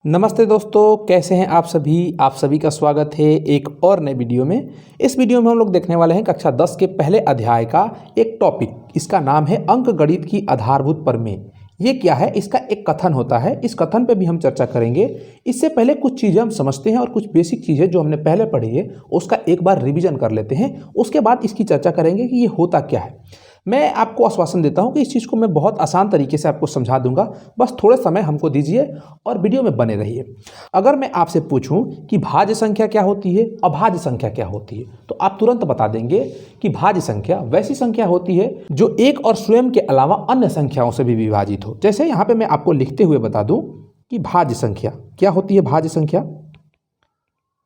नमस्ते दोस्तों, कैसे हैं आप सभी का स्वागत है एक और नए वीडियो में। इस वीडियो में हम लोग देखने वाले हैं कक्षा 10 के पहले अध्याय का एक टॉपिक। इसका नाम है अंक गणित की आधारभूत प्रमेय। ये क्या है? इसका एक कथन होता है। इस कथन पे भी हम चर्चा करेंगे। इससे पहले कुछ चीज़ें हम समझते हैं और कुछ बेसिक चीज़ें जो हमने पहले पढ़ी है उसका एक बार रिवीजन कर लेते हैं। उसके बाद इसकी चर्चा करेंगे कि ये होता क्या है। मैं आपको आश्वासन देता हूं कि इस चीज़ को मैं बहुत आसान तरीके से आपको समझा दूंगा। बस थोड़ा समय हमको दीजिए और वीडियो में बने रहिए। अगर मैं आपसे पूछूं कि भाज्य संख्या क्या होती है, अभाज्य संख्या क्या होती है, तो आप तुरंत बता देंगे कि भाज्य संख्या वैसी संख्या होती है जो एक और स्वयं के अलावा अन्य संख्याओं से भी विभाजित हो। जैसे यहाँ पे मैं आपको लिखते हुए बता दूं कि भाज्य संख्या क्या होती है।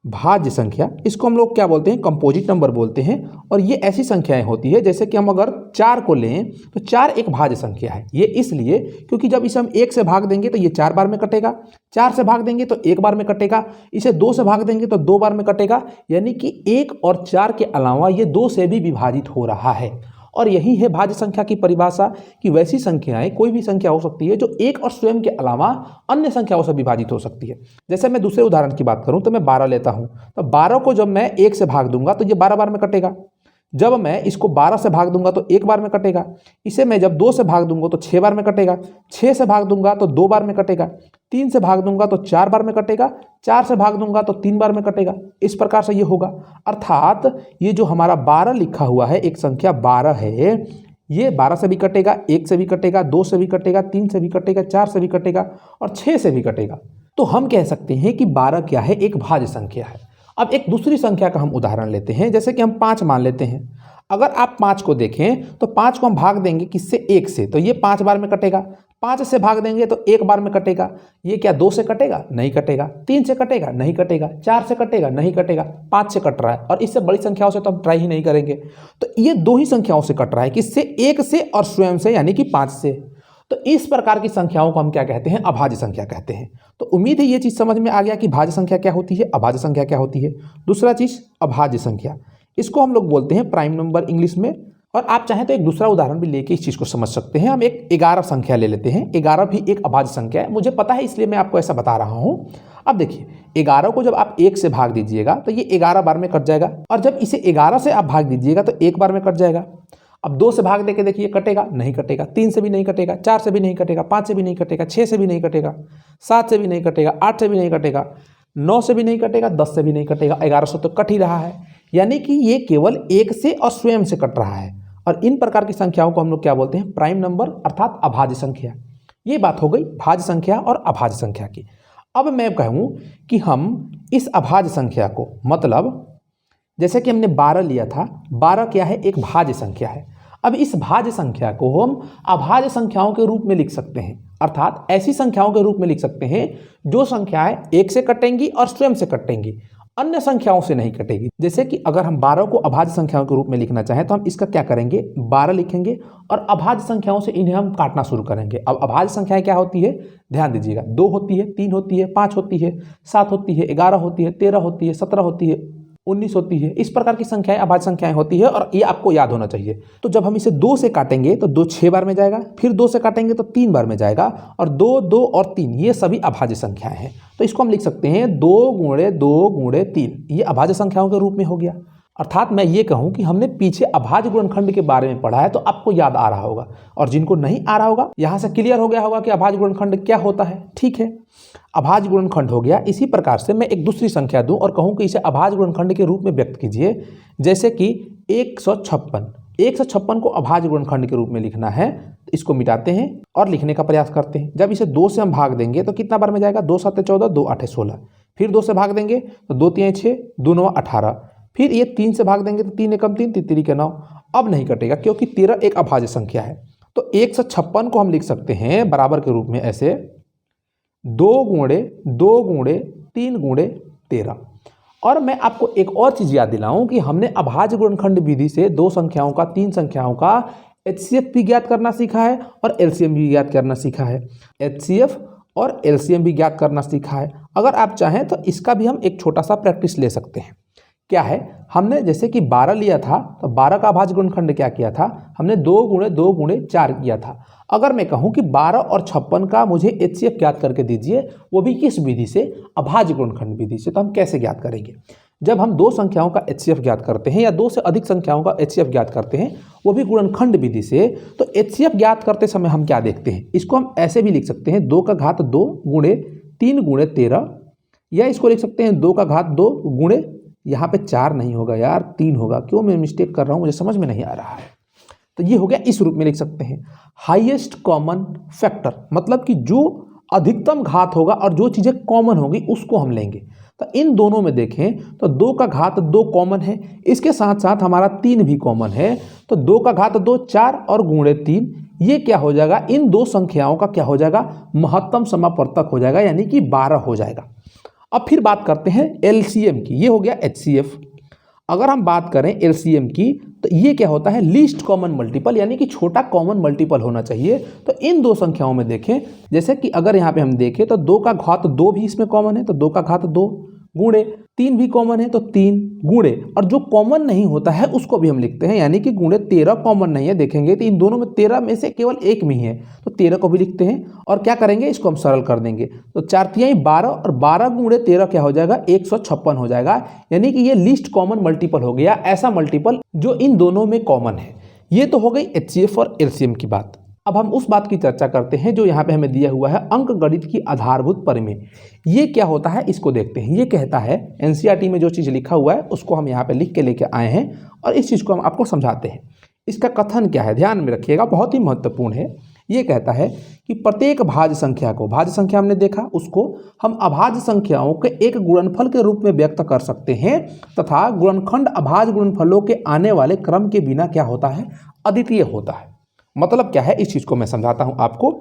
भाज्य संख्या इसको हम लोग क्या बोलते हैं? कंपोजिट नंबर बोलते हैं। और ये ऐसी संख्याएं होती है जैसे कि हम अगर 4 को लें तो 4 एक भाज्य संख्या है। ये इसलिए क्योंकि जब इसे हम 1 से भाग देंगे तो ये 4 बार में कटेगा, 4 से भाग देंगे तो 1 बार में कटेगा, इसे 2 से भाग देंगे तो 2 बार में कटेगा। यानी कि 1 और 4 के अलावा ये 2 से भी विभाजित हो रहा है। और यही है भाज्य संख्या की परिभाषा कि वैसी संख्याएं, कोई भी संख्या हो सकती है जो एक और स्वयं के अलावा अन्य संख्याओं से विभाजित हो सकती है। जैसे मैं दूसरे उदाहरण की बात करूं तो मैं 12 लेता हूं, तो 12 को जब मैं 1 से भाग दूंगा तो ये 12 बार में कटेगा। जब मैं इसको 12 से भाग दूंगा तो 1 बार में कटेगा। इसे मैं जब 2 से भाग दूंगा तो 6 बार में कटेगा। 6 से भाग दूंगा तो 2 बार में कटेगा। 3 से भाग दूंगा तो 4 बार में कटेगा। 4 से भाग दूंगा तो 3 बार में कटेगा। इस प्रकार से ये होगा। अर्थात ये जो हमारा 12 लिखा हुआ है, एक संख्या 12 है, ये 12 से भी कटेगा, 1 से भी कटेगा, 2 से भी कटेगा, 3 से भी कटेगा, 4 से भी कटेगा और 6 से भी कटेगा। तो हम कह सकते हैं कि 12 क्या है? एक भाज्य संख्या है। अब एक दूसरी संख्या का हम उदाहरण लेते हैं। जैसे कि हम 5 मान लेते हैं। अगर आप 5 को देखें तो 5 को हम भाग देंगे किससे? 1 से, तो ये 5 बार में कटेगा। 5 से भाग देंगे तो 1 बार में कटेगा। ये क्या 2 से कटेगा? नहीं कटेगा। 3 से कटेगा? नहीं कटेगा। 4 से कटेगा? नहीं कटेगा। 5 से कट रहा है और इससे बड़ी संख्याओं से तो हम ट्राई ही नहीं करेंगे। तो ये 2 ही संख्याओं से कट रहा है, किससे? 1 से और स्वयं से, यानी कि 5 से। तो इस प्रकार की संख्याओं को हम क्या कहते हैं? अभाज्य संख्या कहते हैं। तो उम्मीद है ये चीज समझ में आ गया कि भाज्य संख्या क्या होती है, अभाज्य संख्या क्या होती है। दूसरा चीज अभाज्य संख्या, इसको हम लोग बोलते हैं प्राइम नंबर इंग्लिश में। और आप चाहें तो एक दूसरा उदाहरण भी लेके इस चीज को समझ सकते हैं। हम एक 11 संख्या ले लेते हैं। 11 भी एक अभाज्य संख्या है, मुझे पता है इसलिए मैं आपको ऐसा बता रहा हूं। अब देखिए, 11 को जब आप 1 से भाग दीजिएगा तो ये 11 बार में कट जाएगा, और जब इसे 11 से आप भाग दीजिएगा तो 1 बार में कट जाएगा। अब 2 से भाग देके देखिए, कटेगा? नहीं कटेगा। 3 से भी नहीं कटेगा, 4 से भी नहीं कटेगा, 5 से भी नहीं कटेगा, 6 से भी नहीं कटेगा, 7 से भी नहीं कटेगा, 8 से भी नहीं कटेगा, 9 से भी नहीं कटेगा, 10 से भी नहीं कटेगा, 11 से तो कट ही रहा है। यानी कि ये केवल 1 से और स्वयं से कट रहा है। और इन प्रकार की संख्याओं को हम लोग क्या बोलते हैं? प्राइम नंबर, अर्थात अभाज्य संख्या। ये बात हो गई भाज्य संख्या और अभाज्य संख्या की। अब मैं कहूँ कि हम इस अभाज्य संख्या को, मतलब जैसे कि हमने 12 लिया था, 12 क्या है? एक भाज्य संख्या है। अब इस भाज्य संख्या को हम अभाज्य संख्याओं के रूप में लिख सकते हैं, अर्थात ऐसी संख्याओं के रूप में लिख सकते हैं जो संख्याएं 1 से कटेंगी और स्वयं से कटेंगी, अन्य संख्याओं से नहीं कटेगी। जैसे कि अगर हम 12 को अभाज्य संख्याओं के रूप में लिखना चाहें तो हम इसका क्या करेंगे? 12 लिखेंगे और अभाज्य संख्याओं से इन्हें हम काटना शुरू करेंगे। अब अभाज्य संख्याएं क्या होती है? ध्यान दीजिएगा, 2 होती है, 3 होती है, 5 होती है, 7 होती है, 11 होती है, 13 होती है, 17 होती है, 19 होती है। इस प्रकार की संख्याएं अभाज्य संख्याएं होती है और ये आपको याद होना चाहिए। तो जब हम इसे 2 से काटेंगे तो 2 6 बार में जाएगा, फिर 2 से काटेंगे तो 3 बार में जाएगा, और 2, 2 और 3 ये सभी अभाज्य संख्याएं हैं। तो इसको हम लिख सकते हैं 2 गुणे 2 गुणे 3, ये अभाज्य संख्याओं के रूप में हो गया। अर्थात मैं ये कहूँ कि हमने पीछे अभाज्य गुणनखंड के बारे में पढ़ा है तो आपको याद आ रहा होगा, और जिनको नहीं आ रहा होगा यहाँ से क्लियर हो गया होगा कि अभाज्य गुणनखंड क्या होता है। ठीक है, अभाज्य गुणनखंड हो गया। इसी प्रकार से मैं एक दूसरी संख्या दूं और कहूं कि इसे अभाज्य गुणनखंड के रूप में व्यक्त कीजिए। जैसे कि 156 को अभाज्य गुणनखंड के रूप में लिखना है। इसको मिटाते हैं और लिखने का प्रयास करते हैं। जब इसे 2 से हम भाग देंगे तो कितना बार में जाएगा? 2 7 14, 2 8 16। फिर 2 से भाग देंगे तो 2 3 6, 2 9 18। फिर ये 3 से भाग देंगे तो 3 एकम 3, 3 3 के 9। अब नहीं कटेगा क्योंकि 13 एक अभाज्य संख्या है। तो 156 को हम लिख सकते हैं बराबर के रूप में ऐसे 2 गुणे 2 गुणे 3 गुणे 13। और मैं आपको एक और चीज याद दिलाऊं कि हमने अभाज्य गुणनखंड विधि से 2 संख्याओं का, 3 संख्याओं का HCF भी ज्ञात करना सीखा है और LCM भी ज्ञात करना सीखा है। HCF और LCM भी ज्ञात करना सीखा है। अगर आप चाहें तो इसका भी हम एक छोटा सा प्रैक्टिस ले सकते हैं। क्या है, हमने जैसे कि 12 लिया था तो 12 का अभाज्य गुणनखंड क्या किया था, हमने 2 गुणे 2 गुणे 4 किया था। अगर मैं कहूँ कि 12 और 56 का मुझे HCF ज्ञात करके दीजिए, वो भी किस विधि से, अभाज्य गुणनखंड विधि से, तो हम कैसे ज्ञात करेंगे। जब हम दो संख्याओं का HCF ज्ञात करते हैं या दो से अधिक संख्याओं का HCF ज्ञात करते हैं, वो भी गुणनखंड विधि से, तो HCF ज्ञात करते समय हम क्या देखते हैं, इसको हम ऐसे भी लिख सकते हैं 2 का घात 2 गुणे 3 गुणे 13, या इसको लिख सकते हैं 2 का घात 2 गुणे, यहाँ पे 4 नहीं होगा यार 3 होगा, क्यों मैं मिस्टेक कर रहा हूँ, मुझे समझ में नहीं आ रहा है। तो ये हो गया, इस रूप में लिख सकते हैं हाईएस्ट कॉमन फैक्टर, मतलब कि जो अधिकतम घात होगा और जो चीज़ें कॉमन होगी उसको हम लेंगे। तो इन दोनों में देखें तो 2 का घात 2 कॉमन है, इसके साथ साथ हमारा 3 भी कॉमन है, तो 2 का घात 2 4 और गुणे 3, ये क्या हो जाएगा, इन दो संख्याओं का क्या हो जाएगा, महत्तम समापवर्तक हो जाएगा, यानी कि 12 हो जाएगा। अब फिर बात करते हैं LCM की, ये हो गया HCF। अगर हम बात करें LCM की तो ये क्या होता है, लीस्ट कॉमन मल्टीपल, यानी कि छोटा कॉमन मल्टीपल होना चाहिए। तो इन दो संख्याओं में देखें, जैसे कि अगर यहाँ पे हम देखें तो 2 का घात 2 भी इसमें कॉमन है, तो 2 का घात 2 गुणे 3 भी कॉमन है, तो 3 गुणे, और जो कॉमन नहीं होता है उसको भी हम लिखते हैं, यानी कि गुणे 13 कॉमन नहीं है। देखेंगे तो इन दोनों में 13 में से केवल एक में ही है, तो 13 को भी लिखते हैं। और क्या करेंगे, इसको हम सरल कर देंगे, तो 4 तिहाई 12 और 12 गुणे 13 क्या हो जाएगा, 156 हो जाएगा, यानी कि ये लीस्ट कॉमन मल्टीपल हो गया, ऐसा मल्टीपल जो इन दोनों में कॉमन है। ये तो हो गई HCF और LCM की बात। अब हम उस बात की चर्चा करते हैं जो यहाँ पे हमें दिया हुआ है, अंक गणित की आधारभूत परिमेय। ये क्या होता है, इसको देखते हैं। ये कहता है, NCERT में जो चीज़ लिखा हुआ है उसको हम यहाँ पे लिख के लेके आए हैं और इस चीज़ को हम आपको समझाते हैं। इसका कथन क्या है, ध्यान में रखिएगा, बहुत ही महत्वपूर्ण है। ये कहता है कि प्रत्येक भाज्य संख्या को, भाज्य संख्या हमने देखा, उसको हम अभाज्य संख्याओं के एक गुणनफल के रूप में व्यक्त कर सकते हैं, तथा गुणनखंड अभाज्य गुणनफलों के आने वाले क्रम के बिना क्या होता है, अद्वितीय होता है। मतलब क्या है, इस चीज़ को मैं समझाता हूं आपको।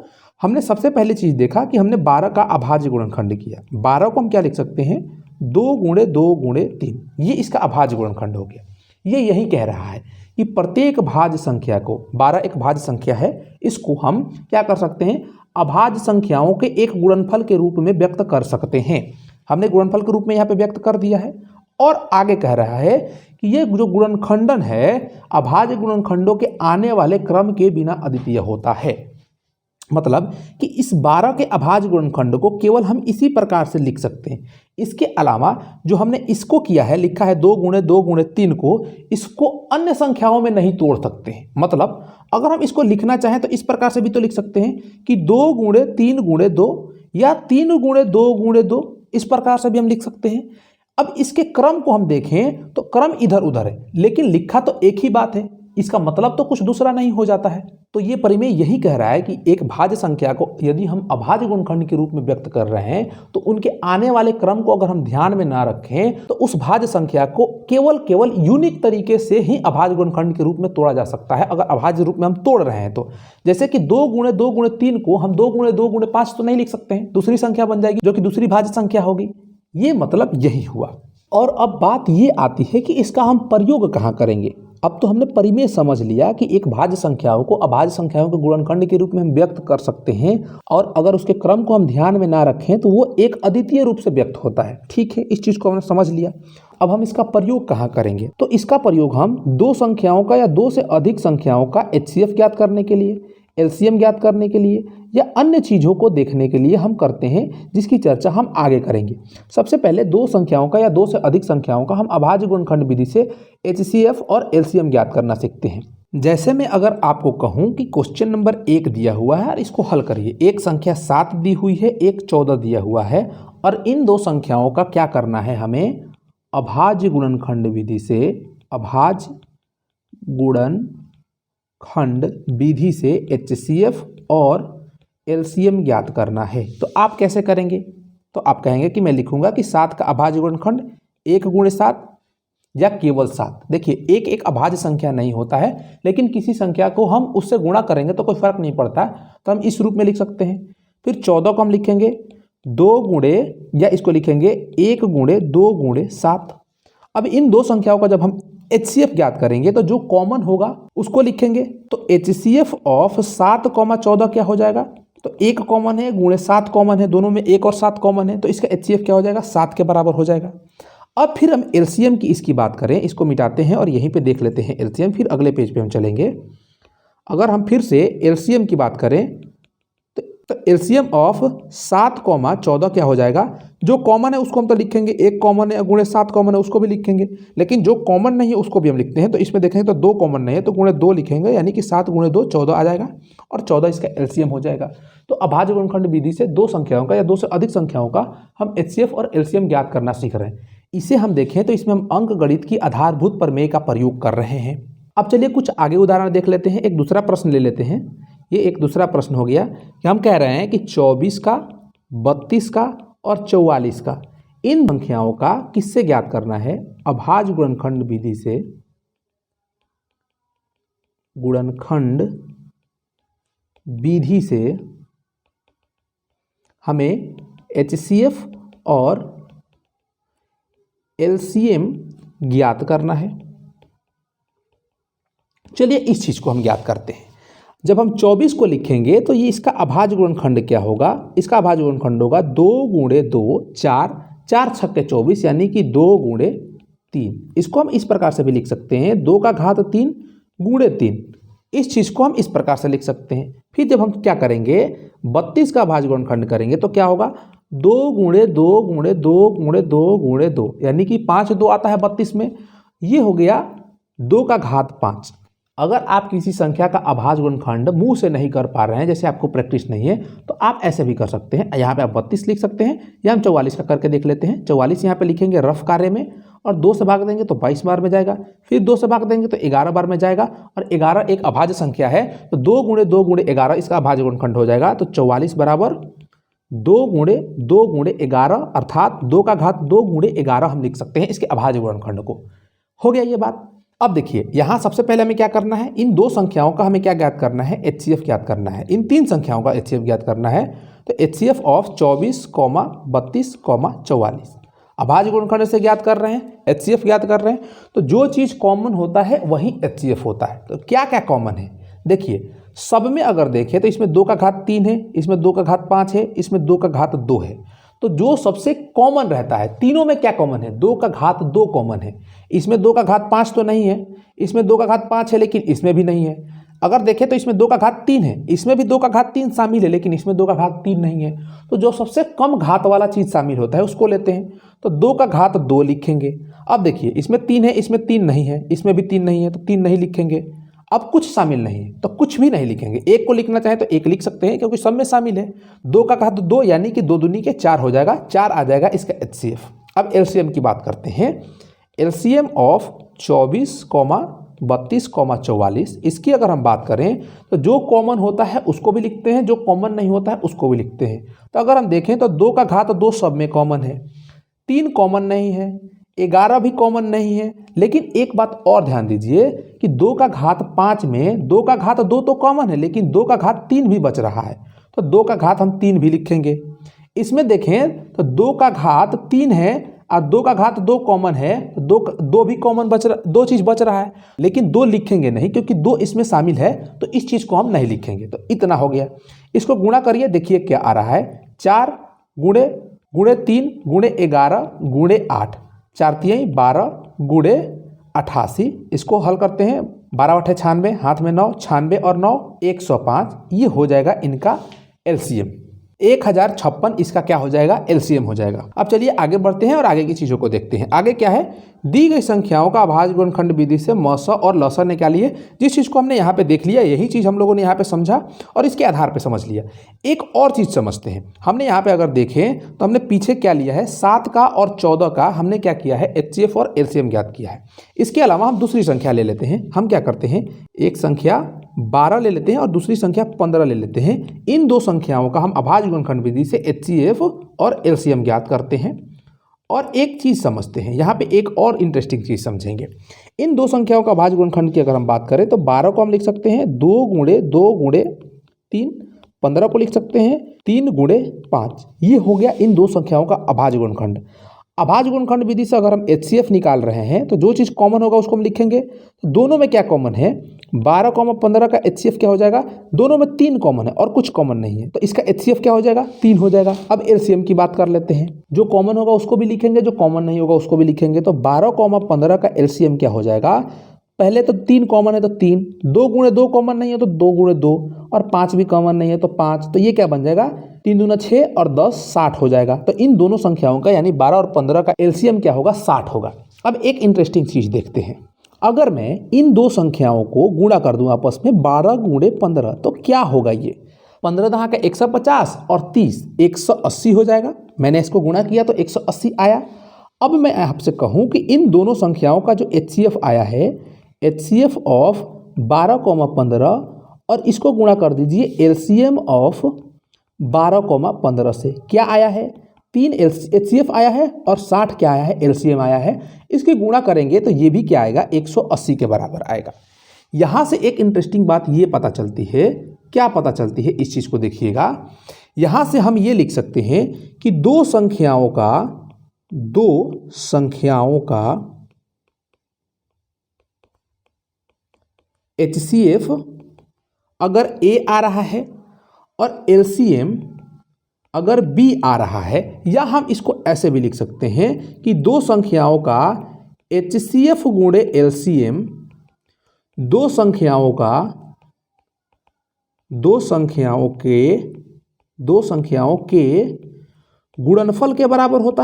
हमने सबसे पहले चीज़ देखा कि हमने 12 का अभाज्य गुणनखंड किया। 12 को हम क्या लिख सकते हैं, 2 गुणे 2 गुणे 3, ये इसका अभाज्य गुणनखंड हो गया। ये यही कह रहा है कि प्रत्येक भाज्य संख्या को, 12 एक भाज्य संख्या है, इसको हम क्या कर सकते हैं, अभाज्य संख्याओं के एक गुणनफल के रूप में व्यक्त कर सकते हैं। हमने गुणनफल के रूप में यहाँ पे व्यक्त कर दिया है। और आगे कह रहा है कि ये जो गुणनखंडन है अभाज्य गुणनखंडों के आने वाले क्रम के बिना अद्वितीय होता है। मतलब कि इस 12 के अभाज्य गुणनखंड को केवल हम इसी प्रकार से लिख सकते हैं। इसके अलावा जो हमने इसको किया है, लिखा है 2 गुणे 2 गुणे 3 को, इसको अन्य संख्याओं में नहीं तोड़ सकते हैं। मतलब अगर हम इसको लिखना चाहें तो इस प्रकार से भी तो लिख सकते हैं कि 2 गुणे 3 गुणे 2 या 3 गुणे 2 गुणे 2, इस प्रकार से भी हम लिख सकते हैं। अब इसके क्रम को हम देखें तो क्रम इधर उधर है, लेकिन लिखा तो एक ही बात है, इसका मतलब तो कुछ दूसरा नहीं हो जाता है। तो ये परिमेय यही कह रहा है कि एक भाज्य संख्या को यदि हम अभाज्य गुणनखंड के रूप में व्यक्त कर रहे हैं तो उनके आने वाले क्रम को अगर हम ध्यान में ना रखें तो उस भाज्य संख्या को केवल यूनिक तरीके से ही अभाज्य गुणनखंड के रूप में तोड़ा जा सकता है, अगर अभाज्य रूप में हम तोड़ रहे हैं तो। जैसे कि 2 गुणे 2 गुणे 3 को हम 2 गुणे 2 गुणे 5 तो नहीं लिख सकते हैं, दूसरी संख्या बन जाएगी जो कि दूसरी भाज्य संख्या होगी। ये मतलब यही हुआ। और अब बात ये आती है कि इसका हम प्रयोग कहाँ करेंगे। अब तो हमने परिमेय समझ लिया कि एक भाज्य संख्याओं को अभाज्य संख्याओं के गुणनखंड के रूप में हम व्यक्त कर सकते हैं, और अगर उसके क्रम को हम ध्यान में ना रखें तो वो एक अद्वितीय रूप से व्यक्त होता है। ठीक है, इस चीज़ को हमने समझ लिया। अब हम इसका प्रयोग कहाँ करेंगे, तो इसका प्रयोग हम दो संख्याओं का या दो से अधिक संख्याओं का HCF ज्ञात करने के लिए, LCM ज्ञात करने के लिए या अन्य चीज़ों को देखने के लिए हम करते हैं, जिसकी चर्चा हम आगे करेंगे। सबसे पहले दो संख्याओं का या दो से अधिक संख्याओं का हम अभाज्य गुणनखंड विधि से HCF और LCM ज्ञात करना सीखते हैं। जैसे मैं अगर आपको कहूं कि क्वेश्चन नंबर 1 दिया हुआ है और इसको हल करिए, एक संख्या 7 दी हुई है, एक 14 दिया हुआ है, और इन दो संख्याओं का क्या करना है, हमें अभाज्य गुणनखंड विधि से, अभाज्य गुणनखंड विधि से HCF और LCM ज्ञात करना है। तो आप कैसे करेंगे, तो आप कहेंगे कि मैं लिखूंगा कि 7 का अभाज्य गुणनखंड 1 गुणे 7 या केवल 7। देखिए एक अभाज्य संख्या नहीं होता है, लेकिन किसी संख्या को हम उससे गुणा करेंगे तो कोई फर्क नहीं पड़ता, तो हम इस रूप में लिख सकते हैं। फिर 14 को हम लिखेंगे 2 गुणे, या इसको लिखेंगे 1 गुणे 2 गुणे 7। अब इन दो संख्याओं का जब हम HCF ज्ञात करेंगे तो जो कॉमन होगा उसको लिखेंगे। तो HCF ऑफ 7, 14 क्या हो जाएगा, तो 1 कॉमन है गुणे 7 कॉमन है, दोनों में 1 और 7 कॉमन है, तो इसका HCF क्या हो जाएगा, 7 के बराबर हो जाएगा। अब फिर हम एलसीएम की इसकी बात करें, इसको मिटाते हैं और यहीं पे देख लेते हैं एलसीएम, फिर अगले पेज पे हम चलेंगे। अगर हम फिर से एलसीएम की बात करें तो एलसीएम ऑफ 7,14 क्या हो जाएगा, जो कॉमन है उसको हम तो लिखेंगे, एक कॉमन है गुणे 7 कॉमन है उसको भी लिखेंगे, लेकिन जो कॉमन नहीं है उसको भी हम लिखते हैं। तो इसमें देखेंगे तो 2 कॉमन नहीं है तो गुणे 2 लिखेंगे, यानी कि 7 गुणे 2 14 आ जाएगा और 14 इसका एलसीएम हो जाएगा। तो अभाज्य गुणनखंड विधि से 2 संख्याओं का या 2 से अधिक संख्याओं का हम एचसीएफ और एलसीएम ज्ञात करना सीख रहे हैं। इसे हम देखें तो इसमें हम अंक गणित की आधारभूत प्रमेय का प्रयोग कर रहे हैं। अब चलिए कुछ आगे उदाहरण देख लेते हैं, एक दूसरा प्रश्न ले लेते हैं। ये एक दूसरा प्रश्न हो गया कि हम कह रहे हैं कि 24 का, 32 का और 44 का इन संख्याओं का किससे ज्ञात करना है। अभाज्य गुणनखंड विधि से, गुणनखंड विधि से हमें एचसीएफ और एलसीएम ज्ञात करना है। चलिए इस चीज को हम ज्ञात करते हैं। जब हम 24 को लिखेंगे तो ये इसका अभाज्य गुणनखंड क्या होगा, इसका अभाज्य गुणनखंड होगा 2 गुणे 2 4, 4 छक्के 24 यानी कि 2 गुणे 3। इसको हम इस प्रकार से भी लिख सकते हैं 2 का घात 3 गुणे 3। इस चीज़ को हम इस प्रकार से लिख सकते हैं। फिर जब हम क्या करेंगे 32 का अभाज्य गुणनखंड करेंगे तो क्या होगा 2 गुणे 2 गुणे 2 गुणे 2 गुणे 2 यानी कि 5 2 आता है 32 में, ये हो गया 2 का घात 5। अगर आप किसी संख्या का अभाज्य गुणनखंड मुंह से नहीं कर पा रहे हैं, जैसे आपको प्रैक्टिस नहीं है, तो आप ऐसे भी कर सकते हैं। यहाँ पे आप 32 लिख सकते हैं या हम 44 का करके देख लेते हैं। 44 यहाँ पे लिखेंगे रफ कार्य में और 2 से भाग देंगे तो 22 बार में जाएगा, फिर 2 से भाग देंगे तो 11 बार में जाएगा और 11 एक अभाज्य संख्या है तो 2 गुणे 2 गुणे 11 इसका अभाज्य गुणनखंड हो जाएगा। तो 44 बराबर 2 गुणे 2 गुणे 11 अर्थात 2 का घात 2 गुणे 11 हम लिख सकते हैं इसके अभाज्य गुणनखंड को। हो गया ये बात। अब देखिए यहाँ सबसे पहले हमें क्या करना है, इन 2 संख्याओं का हमें क्या ज्ञात करना है, एचसीएफ ज्ञात करना है। इन 3 संख्याओं का एचसीएफ ज्ञात करना है। तो एचसीएफ ऑफ 24, 32, 44 अभाज्य गुणनखंड से ज्ञात कर रहे हैं, एचसीएफ ज्ञात कर रहे हैं। तो जो चीज़ कॉमन होता है वही एचसीएफ होता है। तो क्या क्या कॉमन है देखिए, सब में अगर देखें तो इसमें 2 का घात 3 है, इसमें 2 का घात 5 है, इसमें 2 का घात 2 है। तो जो सबसे कॉमन रहता है तीनों में क्या कॉमन है, 2 का घात 2 कॉमन है। इसमें 2 का घात 5 तो नहीं है, इसमें 2 का घात 5 है लेकिन इसमें भी नहीं है। अगर देखें तो इसमें 2 का घात 3 है, इसमें भी 2 का घात 3 शामिल है लेकिन इसमें 2 का घात 3 नहीं है। तो जो सबसे कम घात वाला चीज़ शामिल होता है उसको लेते हैं। तो 2 का घात 2 लिखेंगे। अब देखिए इसमें 3 है, इसमें 3 नहीं है, इसमें भी 3 नहीं है तो 3 नहीं लिखेंगे। अब कुछ शामिल नहीं है तो कुछ भी नहीं लिखेंगे। 1 को लिखना चाहें तो 1 लिख सकते हैं क्योंकि सब में शामिल है। 2 का घात 2 यानी कि 2 दूनी के 4 हो जाएगा, 4 आ जाएगा इसका एचसीएफ। अब एलसीएम की बात करते हैं। एलसीएम ऑफ 24, 32, 44 इसकी अगर हम बात करें तो जो कॉमन होता है उसको भी लिखते हैं, जो कॉमन नहीं होता है उसको भी लिखते हैं। तो अगर हम देखें तो 2 का घात 2 सब में कॉमन है, 3 कॉमन नहीं है, 11 भी कॉमन नहीं है। लेकिन एक बात और ध्यान दीजिए कि 2 का घात 5 में 2 का घात 2 तो कॉमन है लेकिन 2 का घात 3 भी बच रहा है। तो 2 का घात हम 3 भी लिखेंगे। इसमें देखें तो 2 का घात 3 है और 2 का घात 2 कॉमन है, तो 2 भी कॉमन बच रहा, 2 चीज़ बच रहा है लेकिन 2 लिखेंगे नहीं क्योंकि 2 इसमें शामिल है तो इस चीज़ को हम नहीं लिखेंगे। तो इतना हो गया। इसको गुणा करिए, देखिए क्या आ रहा है, 4 गुणे 3 गुणे 11 गुणे 8, 4 तिहाई 12 गुणे 88। इसको हल करते हैं, 12 8 96, हाथ में 9, 96 और 9 105। ये हो जाएगा इनका एलसीएम। 1056 इसका क्या हो जाएगा, एलसीएम हो जाएगा। अब चलिए आगे बढ़ते हैं और आगे की चीज़ों को देखते हैं। आगे क्या है, दी गई संख्याओं का अभाज्य गुणनखंड विधि से मस और लस निकालिए। जिस चीज़ को हमने यहाँ पे देख लिया यही चीज़ हम लोगों ने यहाँ पे समझा और इसके आधार पे समझ लिया। एक और चीज़ समझते हैं। हमने यहाँ पे अगर देखें तो हमने पीछे क्या लिया है, 7 का और 14 का हमने क्या किया है, एचसीएफ और एलसीएम ज्ञात किया है। इसके अलावा हम दूसरी संख्या ले लेते हैं। हम क्या करते हैं, एक संख्या 12 ले लेते हैं और दूसरी संख्या 15 ले लेते हैं। इन 2 संख्याओं का हम अभाज्य गुणनखंड विधि से एचसीएफ और एलसीएम ज्ञात करते हैं। और एक चीज़ समझते हैं, यहाँ पे एक और इंटरेस्टिंग चीज़ समझेंगे। इन 2 संख्याओं का अभाज्य गुणनखंड की अगर हम बात करें तो 12 को हम लिख सकते हैं 2 गुणे 2 गुणे 3, 15 को लिख सकते हैं 3 गुणे 5। ये हो गया इन 2 संख्याओं का अभाज्य गुणनखंड। अभाज्य गुणनखंड विधि से अगर हम एचसीएफ निकाल रहे हैं तो जो चीज़ कॉमन होगा उसको हम लिखेंगे। तो दोनों में क्या कॉमन है, 12,15 का HCF क्या हो जाएगा, दोनों में 3 कॉमन है और कुछ कॉमन नहीं है, तो इसका HCF क्या हो जाएगा, 3 हो जाएगा। अब LCM की बात कर लेते हैं, जो कॉमन होगा उसको भी लिखेंगे, जो कॉमन नहीं होगा उसको भी लिखेंगे। तो 12,15 का LCM क्या हो जाएगा, पहले तो 3 कॉमन है तो 3, 2 गुणे 2 कॉमन नहीं है तो 2 गुणे 2, और 5 भी कॉमन नहीं है तो 5, तो ये क्या बन जाएगा, 3 दूना 6 और 10 60 हो जाएगा। तो इन दोनों संख्याओं का यानी 12 और 15 का LCM क्या होगा, 60 होगा। अब एक इंटरेस्टिंग चीज़ देखते हैं, अगर मैं इन दो संख्याओं को गुणा कर दूं आपस में 12 गुणे 15 तो क्या होगा, ये 15 दहा का 150 और 30 180 हो जाएगा। मैंने इसको गुणा किया तो 180 आया। अब मैं आपसे कहूं कि इन दोनों संख्याओं का जो HCF आया है, HCF ऑफ 12,15 और इसको गुणा कर दीजिए LCM ऑफ 12,15 से, क्या आया है, 3 HCF आया है और 60 क्या आया है, LCM आया है। इसकी गुणा करेंगे तो ये भी क्या आएगा, 180 के बराबर आएगा। यहाँ से एक इंटरेस्टिंग बात ये पता चलती है, क्या पता चलती है, इस चीज़ को देखिएगा। यहाँ से हम ये लिख सकते हैं कि दो संख्याओं का HCF अगर A आ रहा है और LCM अगर B आ रहा है, या हम इसको ऐसे भी लिख सकते हैं कि दो संख्याओं का HCF गुणे LCM दो संख्याओं के गुणनफल के बराबर होता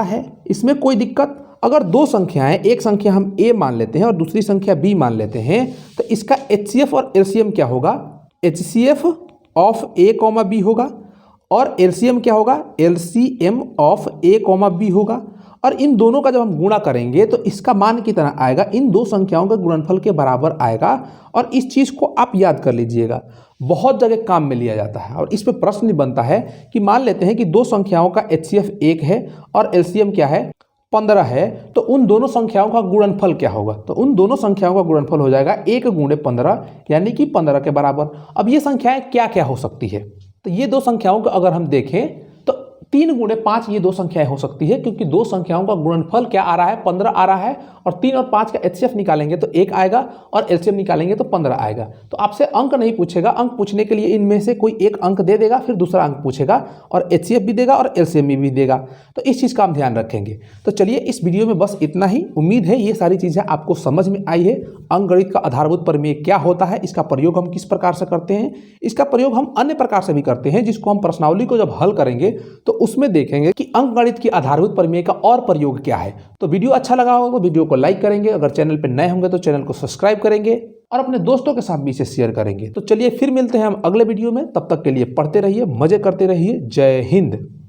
है, इसमें कोई दिक्कत। अगर दो संख्याएं, एक संख्या हम A मान लेते हैं और दूसरी संख्या B मान लेते हैं, तो इसका HCF और LCM क्या होगा, HCF ऑफ A, B होगा और LCM क्या होगा, LCM ऑफ A, B होगा। और इन दोनों का जब हम गुणा करेंगे तो इसका मान कितना आएगा, इन दो संख्याओं के गुणनफल के बराबर आएगा। और इस चीज़ को आप याद कर लीजिएगा, बहुत जगह काम में लिया जाता है और इस पे प्रश्न बनता है कि मान लेते हैं कि दो संख्याओं का HCF 1 है और LCM क्या है, 15 है, तो उन दोनों संख्याओं का गुणनफल क्या होगा, तो उन दोनों संख्याओं का गुणनफल हो जाएगा 1 गुणे 15 यानी कि 15 के बराबर। अब ये संख्याएं क्या क्या हो सकती है, तो ये दो संख्याओं को अगर हम देखें तो 3 गुणे 5 ये दो संख्याएं हो सकती है, क्योंकि दो संख्याओं का गुणनफल क्या आ रहा है, 15 आ रहा है, और 3 और 5 का HCF निकालेंगे तो 1 आएगा और LCM निकालेंगे तो 15 आएगा। तो आपसे अंक नहीं पूछेगा, अंक पूछने के लिए इनमें से कोई एक अंक दे देगा, फिर दूसरा अंक पूछेगा और HCF भी देगा और LCM भी देगा। तो इस चीज़ का हम ध्यान रखेंगे। तो चलिए इस वीडियो में बस इतना ही। उम्मीद है ये सारी चीज़ें आपको समझ में आई है। अंकगणित का आधारभूत प्रमेय क्या होता है, इसका प्रयोग हम किस प्रकार से करते हैं, इसका प्रयोग हम अन्य प्रकार से भी करते हैं, जिसको हम प्रश्नावली को जब हल करेंगे तो उसमें देखेंगे कि अंकगणित की आधारभूत प्रमेय का और प्रयोग क्या है। तो वीडियो अच्छा लगा होगा तो वीडियो को लाइक करेंगे, अगर चैनल पर नए होंगे तो चैनल को सब्सक्राइब करेंगे और अपने दोस्तों के साथ भी इसे शेयर करेंगे। तो चलिए फिर मिलते हैं हम अगले वीडियो में, तब तक के लिए पढ़ते रहिए, मजे करते रहिए। जय हिंद।